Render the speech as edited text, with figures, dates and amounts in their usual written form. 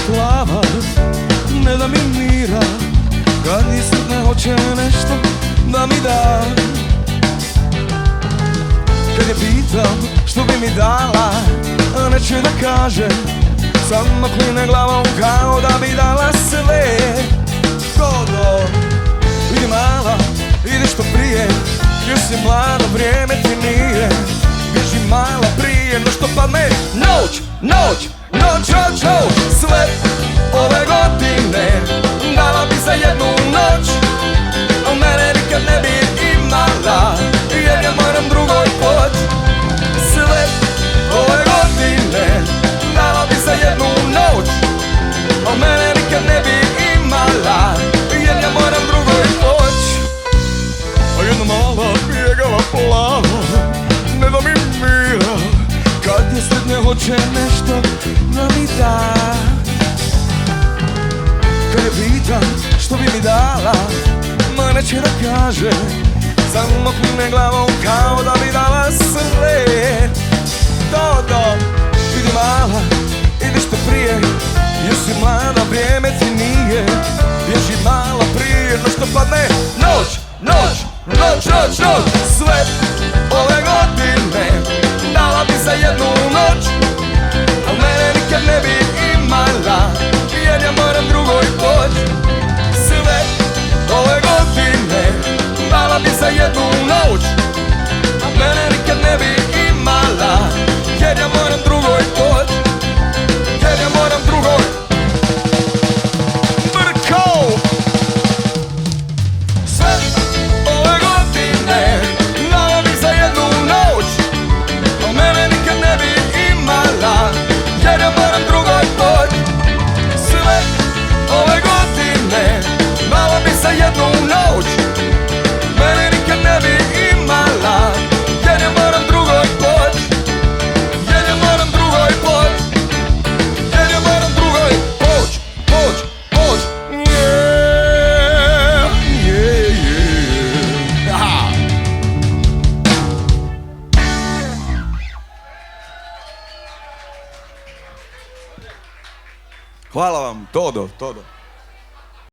plava ne da mi mira, kad mi sretne hoće nešto da mi da. Kad je pitam što bi mi dala, a neće da kaže, samo kline glavom kao da bi dala sve. Todo, idi mala, idi što prije, još si mlada, vrijeme ti nije. Bježi mala prije no što padne noć, noć, noć, noć, noć. Sve ove godine dala bi za jednu noć, a mene nikad ne bi imala, jer ja moram drugoj poć. Sve ove godine dala bi za jednu noć, a mene nikad ne bi imala, jer ja moram drugoj poć. A jedna mala bijegala plava ne da mi mira, kad je sretne hoće nešto da mi da. Kad je pitam što bi mi dala, ma neće da kaže, samo kline glavom kao da bi dala sve. Todo, idi mala, idi što prije, još si mlada, vrijeme ti nije. Bježi mala prije no što padne noć, noć, noć, noć, noć. Sve ove godine dala bi za jednu noć, a mene nikad ne bi imala, jer ja moram drugoj poć. Sve ove godine dala bi za jednu noć, a mene nikad ne bi imala, jer ja moram drugoj poć, jer ja moram drugoj. Brko! Sve ove godine dala bi za jednu noć, a mene nikad ne bi imala, jer ja moram drugoj poć. Sve ove godine dala bi za jednu noć, mene nikad ne bi imala, jer ja moram drugoj poć, jer ja moram drugoj poć, jer ja moram drugoj poć, poć, poć. Yeah, yeah, yeah. Aha. Hvala vam, Todo, Todo.